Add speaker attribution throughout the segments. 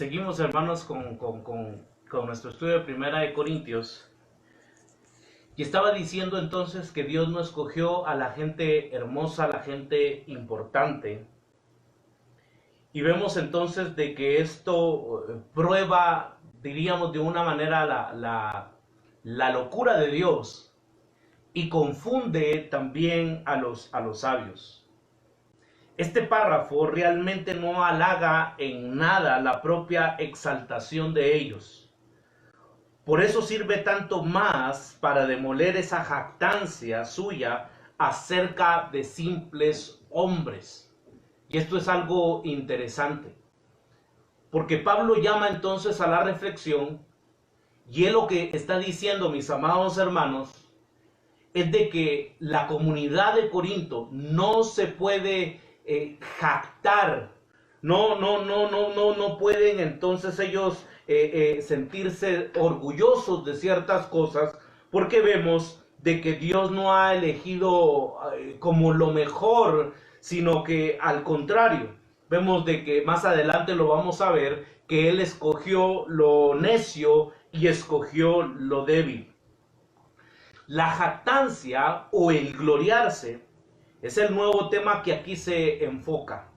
Speaker 1: Seguimos, hermanos, con nuestro estudio de Primera de Corintios. Y estaba diciendo entonces que Dios no escogió a la gente hermosa, a la gente importante. Y vemos entonces de que esto prueba, diríamos de una manera, la locura de Dios y confunde también a los sabios. Este párrafo realmente no halaga en nada la propia exaltación de ellos. Por eso sirve tanto más para demoler esa jactancia suya acerca de simples hombres. Y esto es algo interesante, porque Pablo llama entonces a la reflexión, y él lo que está diciendo, mis amados hermanos, es de que la comunidad de Corinto no se puede jactar, no pueden entonces ellos sentirse orgullosos de ciertas cosas, porque vemos de que Dios no ha elegido como lo mejor, sino que al contrario, vemos de que más adelante lo vamos a ver, que Él escogió lo necio y escogió lo débil. La jactancia o el gloriarse es el nuevo tema que aquí se enfoca.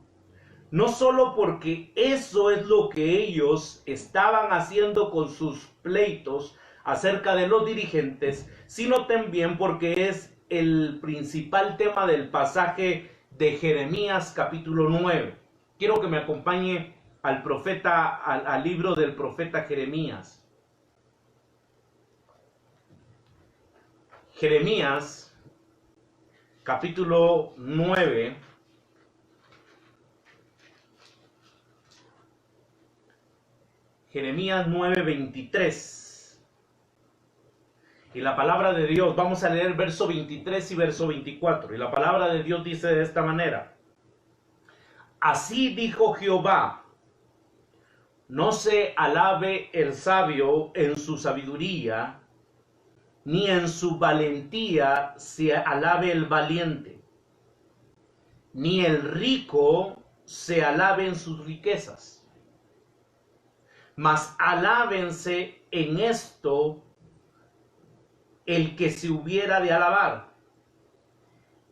Speaker 1: No solo porque eso es lo que ellos estaban haciendo con sus pleitos acerca de los dirigentes, sino también porque es el principal tema del pasaje de Jeremías capítulo 9. Quiero que me acompañe al libro del profeta Jeremías. Jeremías capítulo 9. Jeremías 9:23. Y la palabra de Dios, vamos a leer verso 23 y verso 24. Y la palabra de Dios dice de esta manera: Así dijo Jehová, no se alabe el sabio en su sabiduría, ni en su valentía se alabe el valiente, ni el rico se alabe en sus riquezas, mas alábense en esto el que se hubiera de alabar,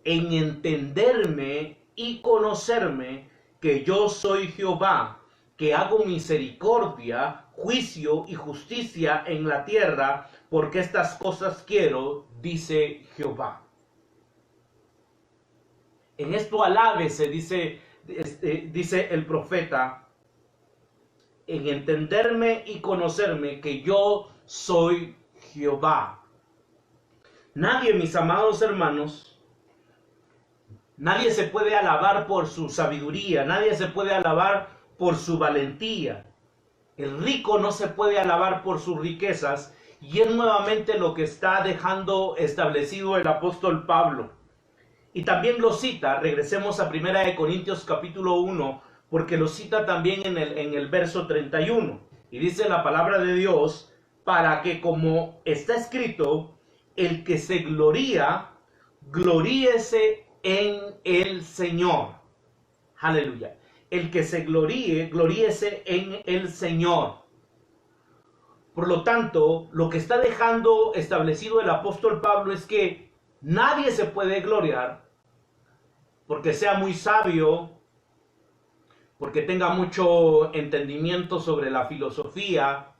Speaker 1: en entenderme y conocerme que yo soy Jehová, que hago misericordia, juicio y justicia en la tierra, porque estas cosas quiero, dice Jehová. En esto alábese, dice el profeta, en entenderme y conocerme que yo soy Jehová. Nadie, mis amados hermanos, nadie se puede alabar por su sabiduría, nadie se puede alabar por su valentía. El rico no se puede alabar por sus riquezas, y es nuevamente lo que está dejando establecido el apóstol Pablo. Y también lo cita, regresemos a 1 de Corintios capítulo 1, porque lo cita también en el verso 31. Y dice la palabra de Dios, para que como está escrito, el que se gloría, gloríese en el Señor. Aleluya. El que se gloríe, gloríese en el Señor. Por lo tanto, lo que está dejando establecido el apóstol Pablo es que nadie se puede gloriar porque sea muy sabio, porque tenga mucho entendimiento sobre la filosofía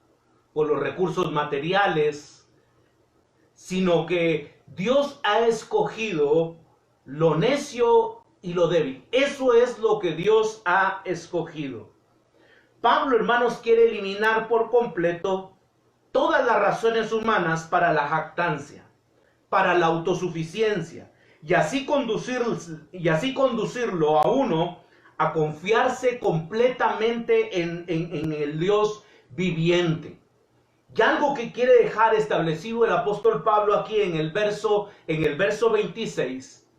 Speaker 1: o los recursos materiales, sino que Dios ha escogido lo necio y lo débil. Eso es lo que Dios ha escogido. Pablo, hermanos, quiere eliminar por completo todas las razones humanas para la jactancia, para la autosuficiencia, y así conducirlo a uno a confiarse completamente en el Dios viviente. Y algo que quiere dejar establecido el apóstol Pablo aquí en el verso 26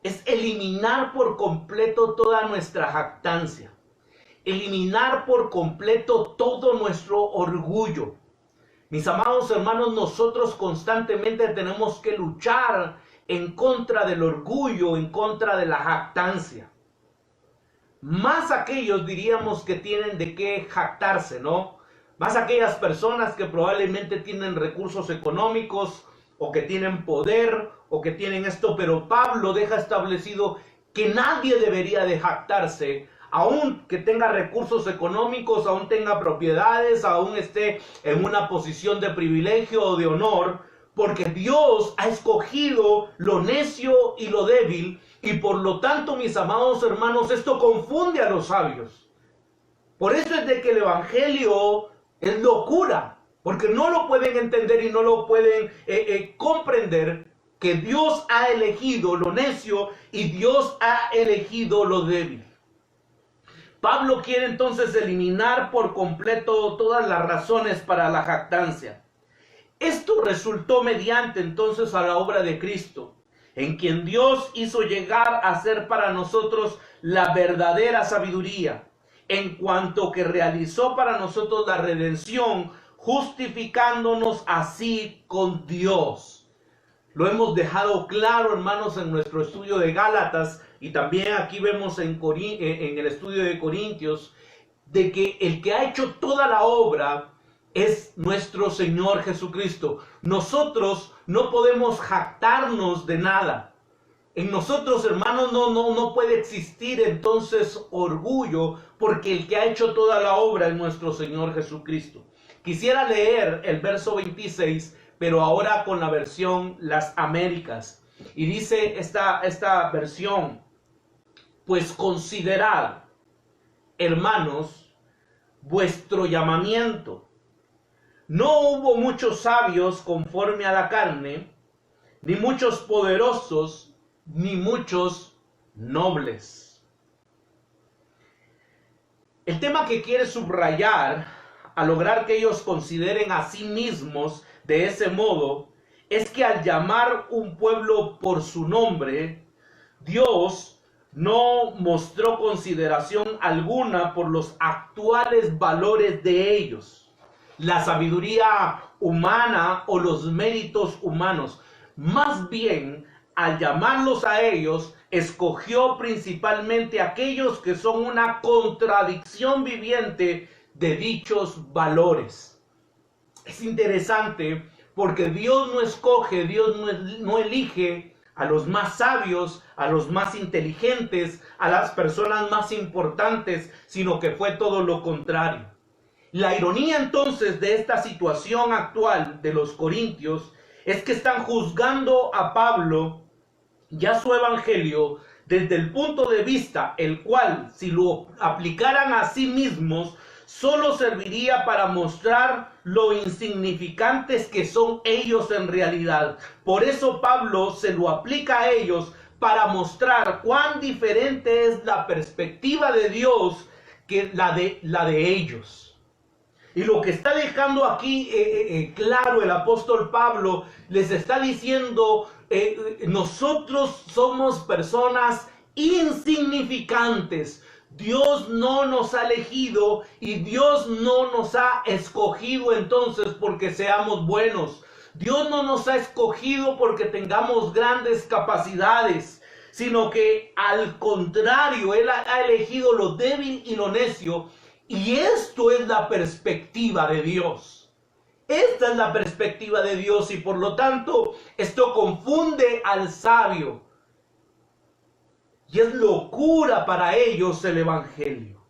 Speaker 1: es eliminar por completo toda nuestra jactancia, eliminar por completo todo nuestro orgullo. Mis amados hermanos, nosotros constantemente tenemos que luchar en contra del orgullo, en contra de la jactancia. más aquellos diríamos que tienen de qué jactarse, ¿no? Más aquellas personas que probablemente tienen recursos económicos o que tienen poder o que tienen esto, pero Pablo deja establecido que nadie debería de jactarse, aun que tenga recursos económicos, aun tenga propiedades, aun esté en una posición de privilegio o de honor, porque Dios ha escogido lo necio y lo débil, y por lo tanto, mis amados hermanos, esto confunde a los sabios. Por eso es de que el evangelio es locura, porque no lo pueden entender y no lo pueden comprender, que Dios ha elegido lo necio y Dios ha elegido lo débil. Pablo quiere entonces eliminar por completo todas las razones para la jactancia. Esto resultó mediante entonces a la obra de Cristo, en quien Dios hizo llegar a ser para nosotros la verdadera sabiduría, en cuanto que realizó para nosotros la redención, justificándonos así con Dios. Lo hemos dejado claro, hermanos, en nuestro estudio de Gálatas, y también aquí vemos en el estudio de Corintios, de que el que ha hecho toda la obra es nuestro Señor Jesucristo. Nosotros no podemos jactarnos de nada. En nosotros, hermanos, no puede existir entonces orgullo, porque el que ha hecho toda la obra es nuestro Señor Jesucristo. Quisiera leer el verso 26, pero ahora con la versión Las Américas. Y dice esta versión: pues considerad, hermanos, vuestro llamamiento. No hubo muchos sabios conforme a la carne, ni muchos poderosos, ni muchos nobles. El tema que quiere subrayar, al lograr que ellos consideren a sí mismos de ese modo, es que al llamar un pueblo por su nombre, Dios no mostró consideración alguna por los actuales valores de ellos, la sabiduría humana o los méritos humanos. Más bien, al llamarlos a ellos, escogió principalmente aquellos que son una contradicción viviente de dichos valores. Es interesante porque Dios no escoge, Dios no elige a los más sabios, a los más inteligentes, a las personas más importantes, sino que fue todo lo contrario. La ironía entonces de esta situación actual de los corintios es que están juzgando a Pablo y a su evangelio desde el punto de vista el cual, si lo aplicaran a sí mismos, solo serviría para mostrar lo insignificantes que son ellos en realidad. Por eso Pablo se lo aplica a ellos para mostrar cuán diferente es la perspectiva de Dios que la de ellos. Y lo que está dejando aquí claro el apóstol Pablo, les está diciendo, nosotros somos personas insignificantes. Dios no nos ha elegido y Dios no nos ha escogido entonces porque seamos buenos. Dios no nos ha escogido porque tengamos grandes capacidades, sino que al contrario, Él ha elegido lo débil y lo necio. Y esto es la perspectiva de Dios. Esta es la perspectiva de Dios y por lo tanto esto confunde al sabio. Y es locura para ellos el evangelio.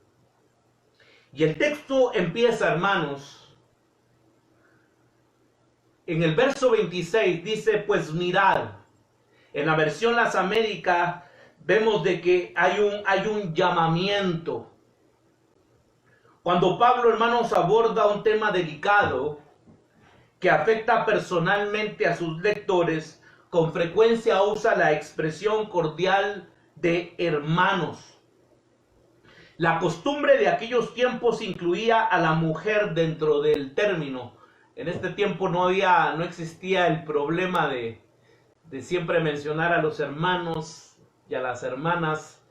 Speaker 1: Y el texto empieza, hermanos, en el verso 26 dice, pues mirad. En la versión Las Américas vemos de que hay un llamamiento. Cuando Pablo, hermanos, aborda un tema delicado que afecta personalmente a sus lectores, con frecuencia usa la expresión cordial de hermanos. La costumbre de aquellos tiempos incluía a la mujer dentro del término. En este tiempo no existía el problema de siempre mencionar a los hermanos y a las hermanas.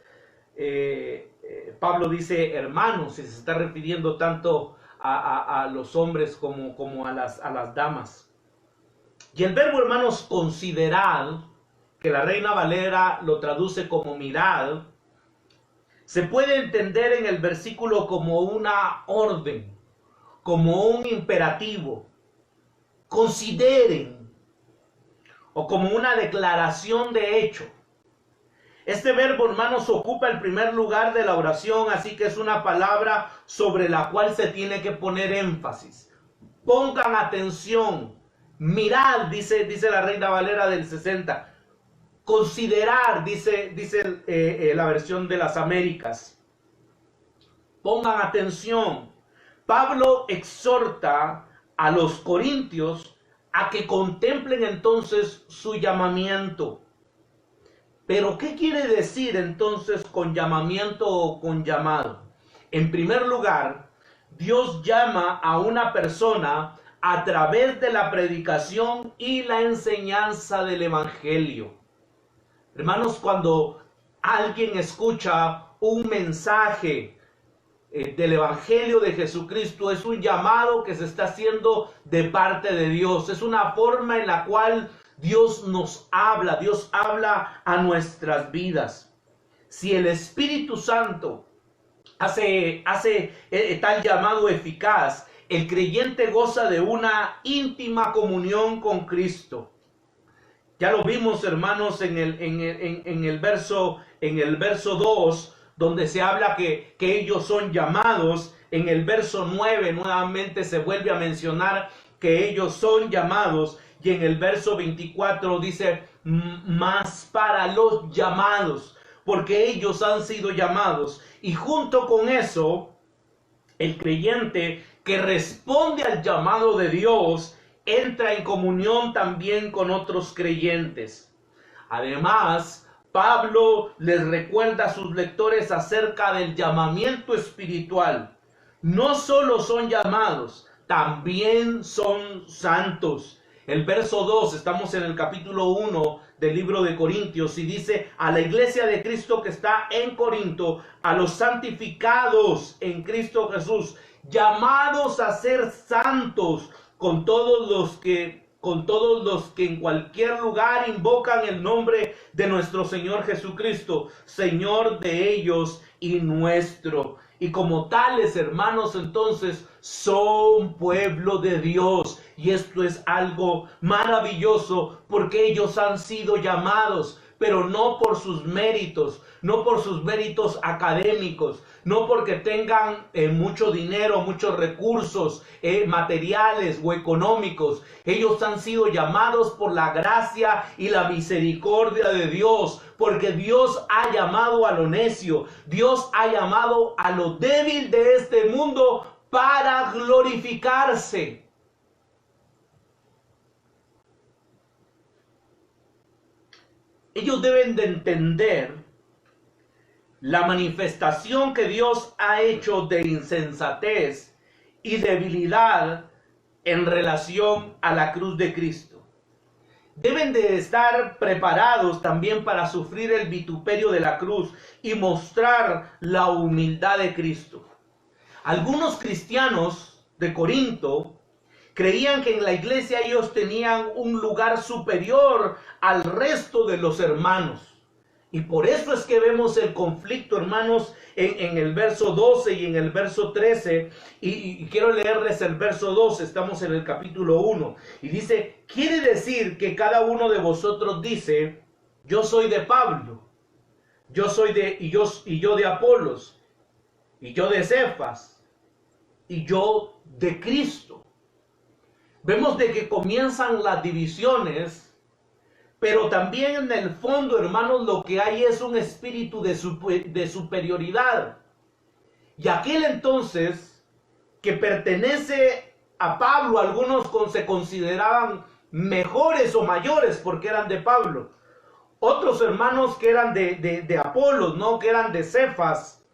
Speaker 1: Pablo dice hermanos y se está refiriendo tanto a los hombres como a las damas. Y el verbo, hermanos, considerad, que la Reina Valera lo traduce como mirad, se puede entender en el versículo como una orden, como un imperativo. Consideren, o como una declaración de hecho. Este verbo, hermanos, ocupa el primer lugar de la oración, así que es una palabra sobre la cual se tiene que poner énfasis. Pongan atención, mirad, dice la Reina Valera del 60. Considerar, dice la versión de las Américas. Pongan atención. Pablo exhorta a los corintios a que contemplen entonces su llamamiento. Pero ¿qué quiere decir entonces con llamamiento o con llamado? En primer lugar, Dios llama a una persona a través de la predicación y la enseñanza del Evangelio. Hermanos, cuando alguien escucha un mensaje del Evangelio de Jesucristo, es un llamado que se está haciendo de parte de Dios. Es una forma en la cual Dios nos habla, Dios habla a nuestras vidas. Si el Espíritu Santo hace tal llamado eficaz, el creyente goza de una íntima comunión con Cristo. Ya lo vimos, hermanos, en el verso 2, donde se habla que ellos son llamados. En el verso 9 nuevamente se vuelve a mencionar que ellos son llamados. Y en el verso 24 dice, más para los llamados, porque ellos han sido llamados. Y junto con eso, el creyente que responde al llamado de Dios entra en comunión también con otros creyentes. Además, Pablo les recuerda a sus lectores acerca del llamamiento espiritual. No solo son llamados, también son santos. El verso 2, estamos en el capítulo 1 del libro de Corintios, y dice: a la iglesia de Cristo que está en Corinto, a los santificados en Cristo Jesús, llamados a ser santos, con todos los que en cualquier lugar invocan el nombre de nuestro Señor Jesucristo, Señor de ellos y nuestro. Y como tales, hermanos, entonces son pueblo de Dios. Y esto es algo maravilloso, porque ellos han sido llamados, pero no por sus méritos, no por sus méritos académicos, no porque tengan mucho dinero, muchos recursos materiales o económicos. Ellos han sido llamados por la gracia y la misericordia de Dios, porque Dios ha llamado a lo necio, Dios ha llamado a lo débil de este mundo para glorificarse. Ellos deben de entender la manifestación que Dios ha hecho de insensatez y debilidad en relación a la cruz de Cristo. Deben de estar preparados también para sufrir el vituperio de la cruz y mostrar la humildad de Cristo. Algunos cristianos de Corinto creían que en la iglesia ellos tenían un lugar superior al resto de los hermanos. Y por eso es que vemos el conflicto, hermanos, en el verso 12 y en el verso 13. Y quiero leerles el verso 12, estamos en el capítulo 1. Y dice: quiere decir que cada uno de vosotros dice: yo soy de Pablo, yo de Apolos, y yo de Cefas, y yo de Cristo. Vemos de que comienzan las divisiones, pero también en el fondo, hermanos, lo que hay es un espíritu de superioridad. Y aquel entonces que pertenece a Pablo, algunos se consideraban mejores o mayores porque eran de Pablo. Otros hermanos que eran de Apolos, ¿no? Que eran de Cefas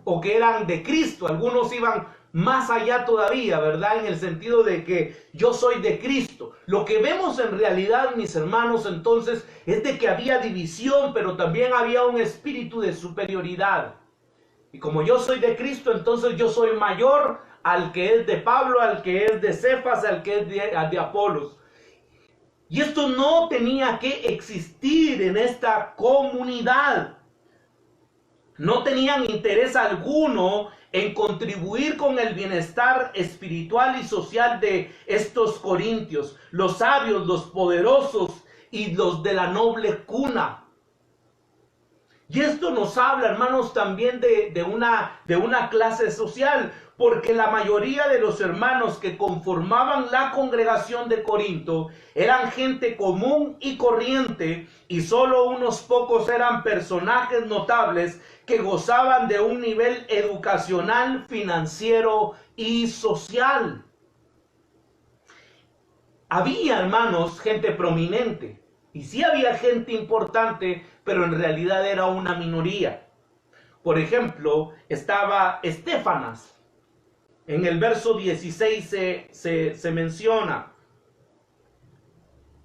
Speaker 1: o que eran de Cristo. Algunos iban más allá todavía, ¿verdad? En el sentido de que yo soy de Cristo. Lo que vemos en realidad, mis hermanos, entonces, es de que había división, pero también había un espíritu de superioridad. Y como yo soy de Cristo, entonces yo soy mayor al que es de Pablo, al que es de Cefas, al que es de Apolos. Y esto no tenía que existir en esta comunidad. No tenían interés alguno en contribuir con el bienestar espiritual y social de estos corintios, los sabios, los poderosos y los de la noble cuna. Y esto nos habla, hermanos, también de una clase social, porque la mayoría de los hermanos que conformaban la congregación de Corinto eran gente común y corriente, y solo unos pocos eran personajes notables que gozaban de un nivel educacional, financiero y social. Había, hermanos, gente prominente, y sí había gente importante, pero en realidad era una minoría. Por ejemplo, estaba Estéfanas. En el verso 16 se menciona,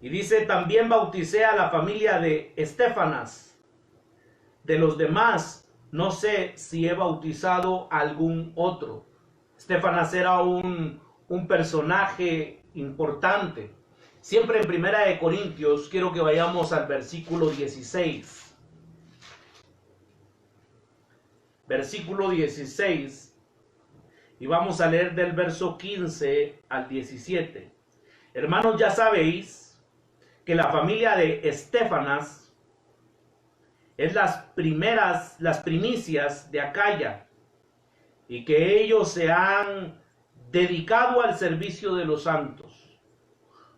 Speaker 1: y dice: también bauticé a la familia de Estéfanas. De los demás, no sé si he bautizado a algún otro. Estéfanas era un personaje importante. Siempre en Primera de Corintios, quiero que vayamos al versículo 16. Versículo 16. Y vamos a leer del verso 15 al 17. Hermanos, ya sabéis que la familia de Estéfanas es las primicias de Acaya, y que ellos se han dedicado al servicio de los santos.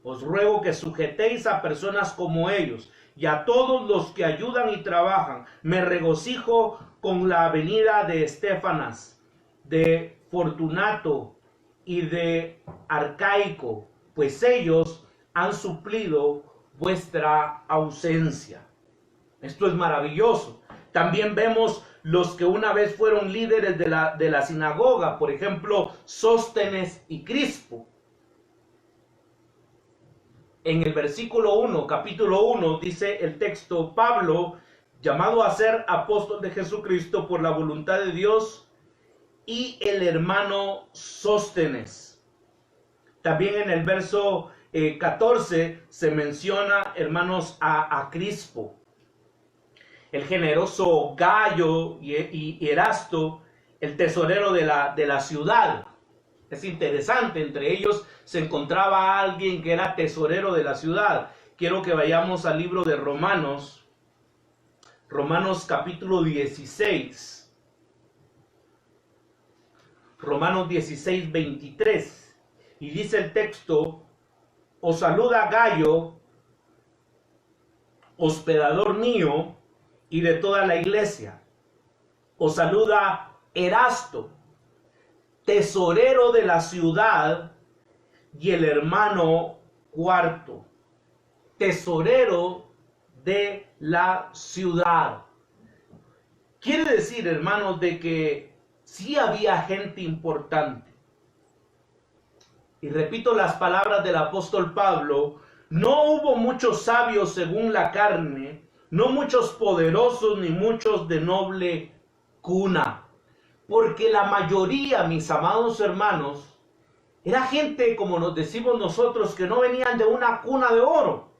Speaker 1: Os ruego que sujetéis a personas como ellos y a todos los que ayudan y trabajan. Me regocijo con la venida de Estéfanas, de Fortunato y de Arcaico, pues ellos han suplido vuestra ausencia. Esto es maravilloso. También vemos los que una vez fueron líderes de la sinagoga, por ejemplo, Sóstenes y Crispo. En el versículo 1, capítulo 1, dice el texto: Pablo, llamado a ser apóstol de Jesucristo por la voluntad de Dios, y el hermano Sóstenes. También en el verso 14 se menciona, hermanos, a Crispo. El generoso Gayo y Erasto, el tesorero de la ciudad. Es interesante, entre ellos se encontraba alguien que era tesorero de la ciudad. Quiero que vayamos al libro de Romanos, Romanos capítulo 16. Romanos 16, 23. Y dice el texto: os saluda Gayo, hospedador mío, y de toda la iglesia. Os saluda Erasto, tesorero de la ciudad, y el hermano Cuarto, tesorero de la ciudad. Quiere decir, hermanos, de que sí había gente importante. Y repito las palabras del apóstol Pablo: no hubo muchos sabios según la carne, no muchos poderosos, ni muchos de noble cuna. Porque la mayoría, mis amados hermanos, era gente, como nos decimos nosotros, que no venían de una cuna de oro.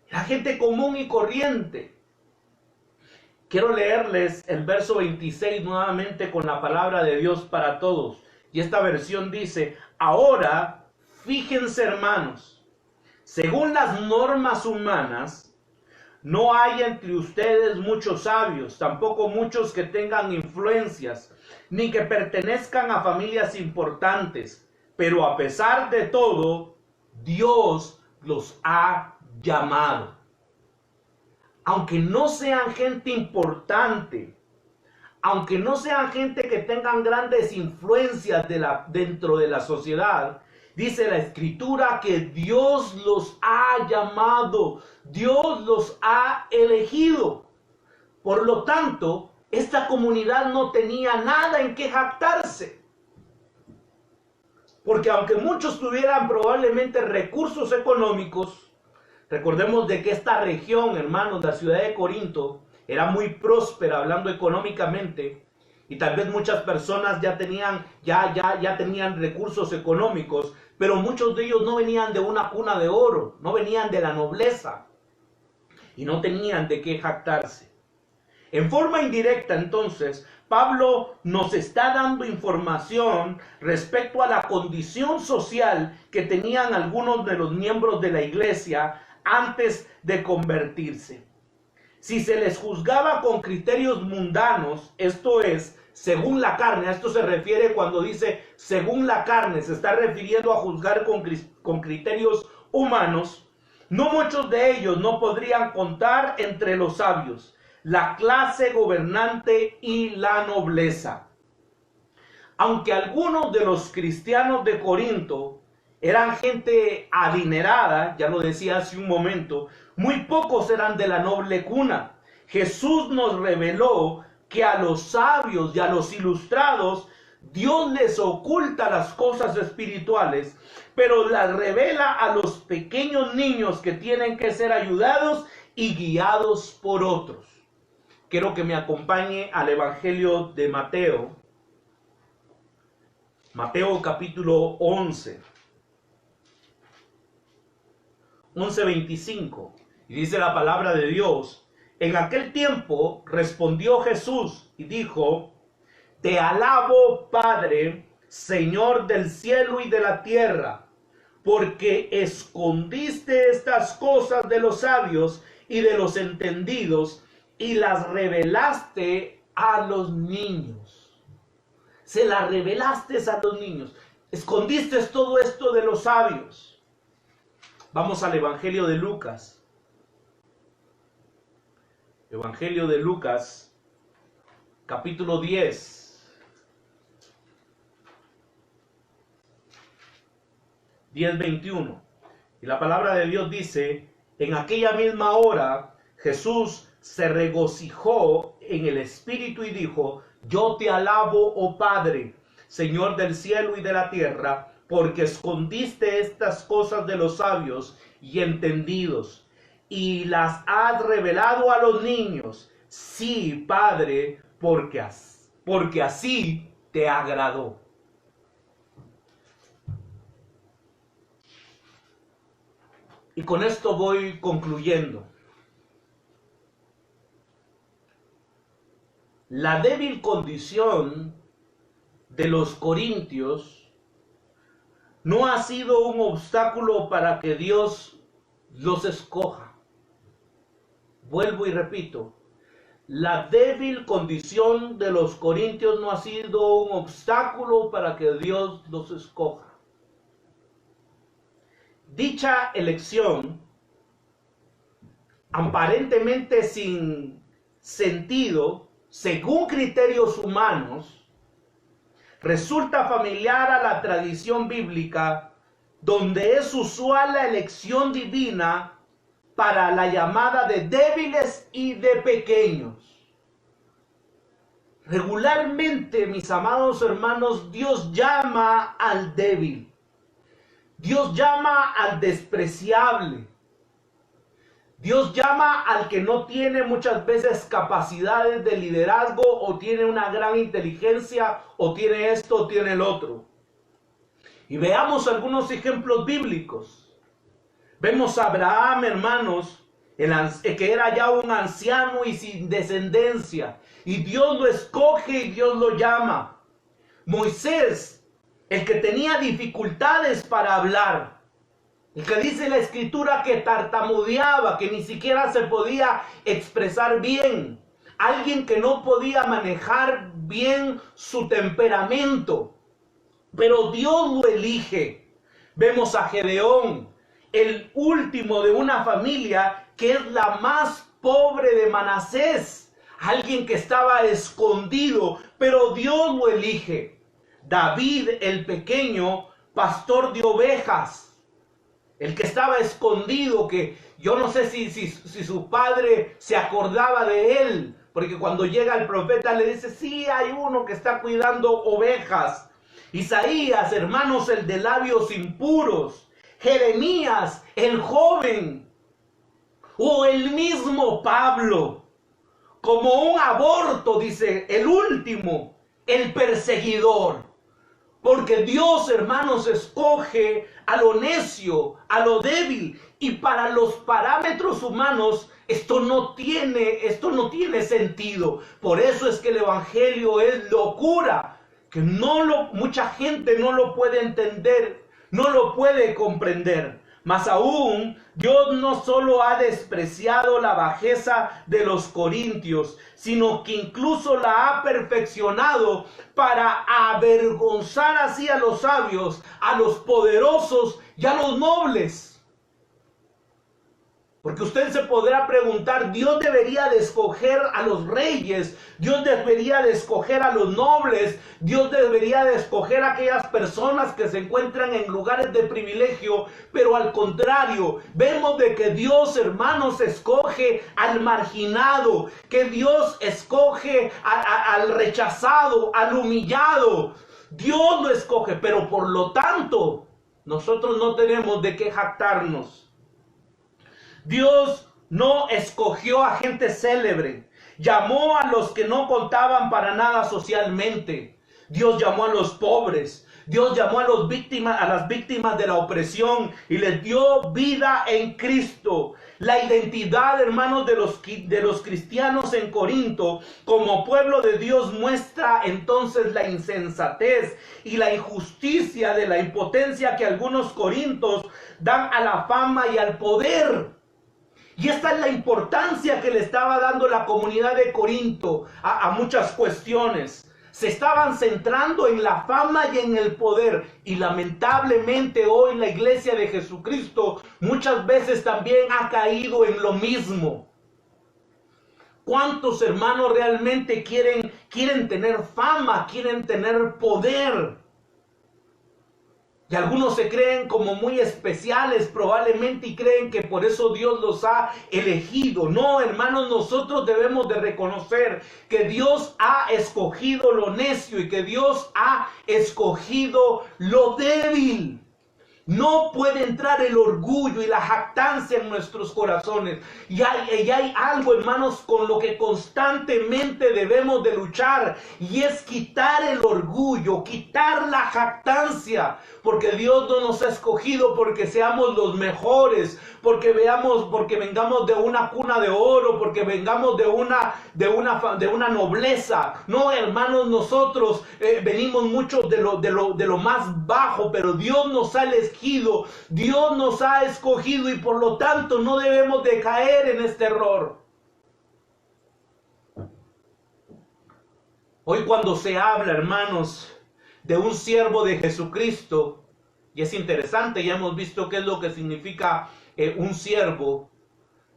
Speaker 1: Era gente común y corriente. Quiero leerles el verso 26 nuevamente con la palabra de Dios para todos. Y esta versión dice: ahora, fíjense, hermanos, según las normas humanas, no hay entre ustedes muchos sabios, tampoco muchos que tengan influencias, ni que pertenezcan a familias importantes. Pero a pesar de todo, Dios los ha llamado. Aunque no sean gente importante, aunque no sean gente que tengan grandes influencias dentro de la sociedad, dice la Escritura que Dios los ha llamado, Dios los ha elegido. Por lo tanto, esta comunidad no tenía nada en qué jactarse. Porque aunque muchos tuvieran probablemente recursos económicos, recordemos de que esta región, hermanos, la ciudad de Corinto, era muy próspera hablando económicamente, y tal vez muchas personas ya tenían recursos económicos, pero muchos de ellos no venían de una cuna de oro, no venían de la nobleza, y no tenían de qué jactarse. En forma indirecta, entonces, Pablo nos está dando información respecto a la condición social que tenían algunos de los miembros de la iglesia antes de convertirse. Si se les juzgaba con criterios mundanos, esto es, según la carne, a esto se refiere cuando dice según la carne, se está refiriendo a juzgar con criterios humanos, no muchos de ellos no podrían contar entre los sabios, la clase gobernante y la nobleza. Aunque algunos de los cristianos de Corinto eran gente adinerada, ya lo decía hace un momento, muy pocos eran de la noble cuna. Jesús nos reveló que a los sabios y a los ilustrados Dios les oculta las cosas espirituales, pero las revela a los pequeños niños que tienen que ser ayudados y guiados por otros. Quiero que me acompañe al Evangelio de Mateo. Mateo capítulo 11. 11:25. Y dice la palabra de Dios: en aquel tiempo respondió Jesús y dijo: te alabo, Padre, Señor del cielo y de la tierra, porque escondiste estas cosas de los sabios y de los entendidos y las revelaste a los niños. Se las revelaste a los niños. Escondiste todo esto de los sabios. Vamos al Evangelio de Lucas. Evangelio de Lucas, capítulo 10. 10:21. Y la palabra de Dios dice: en aquella misma hora Jesús se regocijó en el Espíritu y dijo: yo te alabo, oh Padre, Señor del cielo y de la tierra, porque escondiste estas cosas de los sabios y entendidos, y las has revelado a los niños. Sí, Padre, porque así te agradó. Y con esto voy concluyendo. La débil condición de los corintios no ha sido un obstáculo para que Dios los escoja. Vuelvo y repito, la débil condición de los corintios no ha sido un obstáculo para que Dios los escoja. Dicha elección, aparentemente sin sentido, según criterios humanos, resulta familiar a la tradición bíblica, donde es usual la elección divina para la llamada de débiles y de pequeños. Regularmente, mis amados hermanos, Dios llama al débil. Dios llama al despreciable. Dios llama al que no tiene muchas veces capacidades de liderazgo, o tiene una gran inteligencia, o tiene esto, o tiene el otro. Y veamos algunos ejemplos bíblicos. Vemos a Abraham, hermanos, que era ya un anciano y sin descendencia, y Dios lo escoge y Dios lo llama. Moisés, el que tenía dificultades para hablar, el que dice la escritura que tartamudeaba, que ni siquiera se podía expresar bien, alguien que no podía manejar bien su temperamento, pero Dios lo elige. Vemos a Gedeón, el último de una familia que es la más pobre de Manasés, alguien que estaba escondido, pero Dios lo elige. David, el pequeño, pastor de ovejas, el que estaba escondido, que yo no sé si su padre se acordaba de él, porque cuando llega el profeta le dice: sí, hay uno que está cuidando ovejas. Isaías, hermanos, el de labios impuros. Jeremías, el joven. O el mismo Pablo, como un aborto, dice, el último, el perseguidor. Porque Dios, hermanos, escoge a lo necio, a lo débil. Y para los parámetros humanos, esto no tiene sentido. Por eso es que el evangelio es locura. Que mucha gente no lo puede entender, no lo puede comprender. Más aún, Dios no solo ha despreciado la bajeza de los corintios, sino que incluso la ha perfeccionado para avergonzar así a los sabios, a los poderosos y a los nobles. Porque usted se podrá preguntar, Dios debería de escoger a los reyes, Dios debería de escoger a los nobles, Dios debería de escoger a aquellas personas que se encuentran en lugares de privilegio, pero al contrario, vemos de que Dios, hermanos, escoge al marginado, que Dios escoge al rechazado, al humillado. Dios lo escoge, pero por lo tanto, nosotros no tenemos de qué jactarnos. Dios no escogió a gente célebre, llamó a los que no contaban para nada socialmente. Dios llamó a los pobres, Dios llamó a las víctimas de la opresión y les dio vida en Cristo. La identidad, hermanos, de los cristianos en Corinto como pueblo de Dios muestra entonces la insensatez y la injusticia de la impotencia que algunos corintios dan a la fama y al poder. Y esta es la importancia que le estaba dando la comunidad de Corinto a muchas cuestiones. Se estaban centrando en la fama y en el poder. Y lamentablemente hoy la iglesia de Jesucristo muchas veces también ha caído en lo mismo. ¿Cuántos hermanos realmente quieren tener fama, quieren tener poder? Y algunos se creen como muy especiales probablemente y creen que por eso Dios los ha elegido. No, hermanos, nosotros debemos de reconocer que Dios ha escogido lo necio y que Dios ha escogido lo débil. No puede entrar el orgullo y la jactancia en nuestros corazones. Y hay algo, hermanos, con lo que constantemente debemos de luchar. Y es quitar el orgullo, quitar la jactancia. Porque Dios no nos ha escogido porque seamos los mejores. Porque vengamos de una cuna de oro. Porque vengamos de una nobleza. No, hermanos, nosotros venimos mucho de lo más bajo. Pero Dios nos ha elegido. Dios nos ha escogido y por lo tanto no debemos de caer en este error. Hoy cuando se habla, hermanos, de un siervo de Jesucristo, y es interesante, ya hemos visto qué es lo que significa un siervo,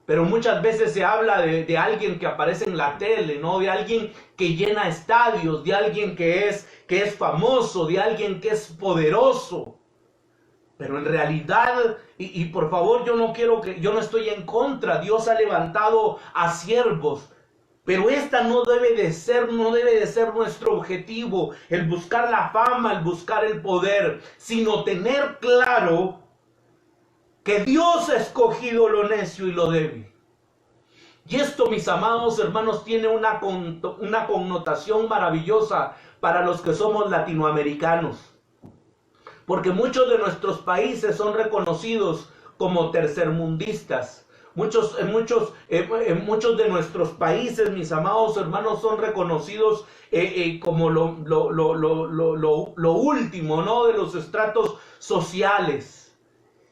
Speaker 1: pero muchas veces se habla de alguien que aparece en la tele, ¿no? De alguien que llena estadios, de alguien que es famoso, de alguien que es poderoso. Pero en realidad, y por favor, yo no estoy en contra. Dios ha levantado a siervos. Pero esta no debe de ser nuestro objetivo, el buscar la fama, el buscar el poder, sino tener claro que Dios ha escogido lo necio y lo débil. Y esto, mis amados hermanos, tiene una connotación maravillosa para los que somos latinoamericanos. Porque muchos de nuestros países son reconocidos como tercermundistas. Muchos de nuestros países, mis amados hermanos, son reconocidos como lo último, ¿no? De los estratos sociales.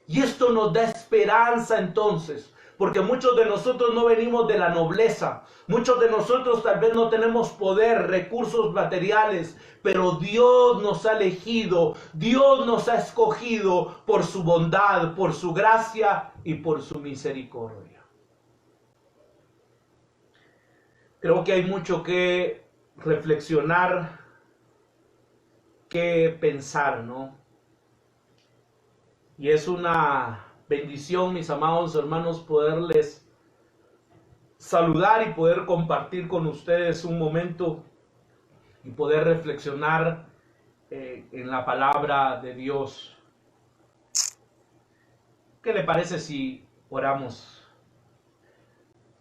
Speaker 1: Y esto nos da esperanza entonces. Porque muchos de nosotros no venimos de la nobleza. Muchos de nosotros tal vez no tenemos poder, recursos materiales. Pero Dios nos ha elegido. Dios nos ha escogido por su bondad, por su gracia y por su misericordia. Creo que hay mucho que reflexionar, que pensar, ¿no? Y es una bendición, mis amados hermanos, poderles saludar y poder compartir con ustedes un momento y poder reflexionar en la palabra de Dios. ¿Qué le parece si oramos?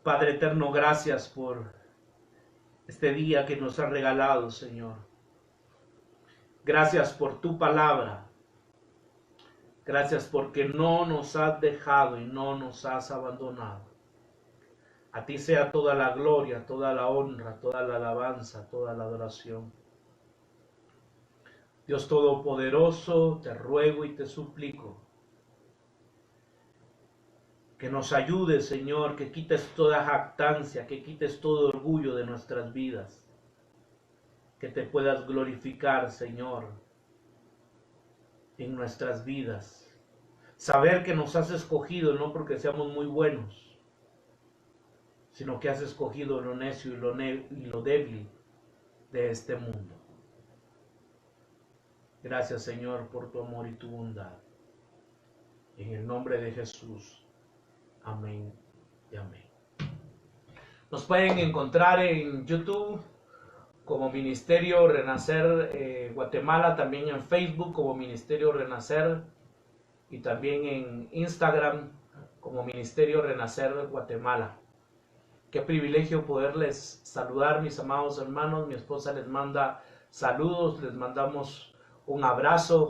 Speaker 1: Padre eterno, gracias por este día que nos has regalado, Señor. Gracias por tu palabra. Gracias porque no nos has dejado y no nos has abandonado. A ti sea toda la gloria, toda la honra, toda la alabanza, toda la adoración. Dios Todopoderoso, te ruego y te suplico que nos ayudes, Señor, que quites toda jactancia, que quites todo orgullo de nuestras vidas, que te puedas glorificar, Señor, en nuestras vidas. Saber que nos has escogido no porque seamos muy buenos, sino que has escogido lo necio y lo débil de este mundo. Gracias, Señor, por tu amor y tu bondad. En el nombre de Jesús. Amén y amén. Nos pueden encontrar en YouTube como Ministerio Renacer Guatemala, también en Facebook como Ministerio Renacer y también en Instagram como Ministerio Renacer Guatemala. Qué privilegio poderles saludar, mis amados hermanos. Mi esposa les manda saludos, les mandamos un abrazo.